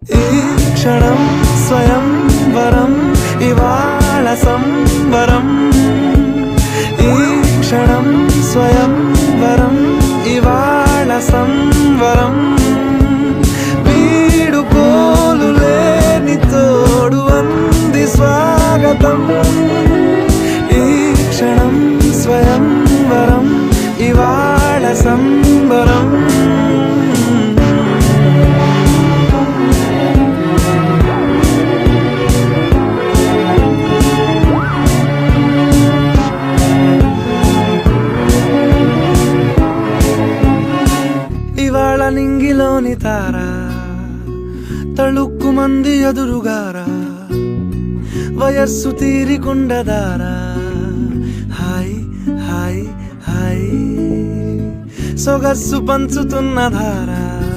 ఈ క్షణం స్వయం వరం ఇవాళ సంవరం. ఈ క్షణం స్వయం వరం ఇవాళ సంవరం. వీడుకోలు లేని తోడు అంది స్వాగతం. ఈ క్షణం స్వయం వరం ఇవాళ సంబరం. ఇవాళ నింగిలోని తారా తళుక్కు మంది ఎదురుగారా. వయస్సు తీరికుండదారా. హాయ్ హాయ్ హాయ్ సొగస్సు పంచుతున్న ధారా.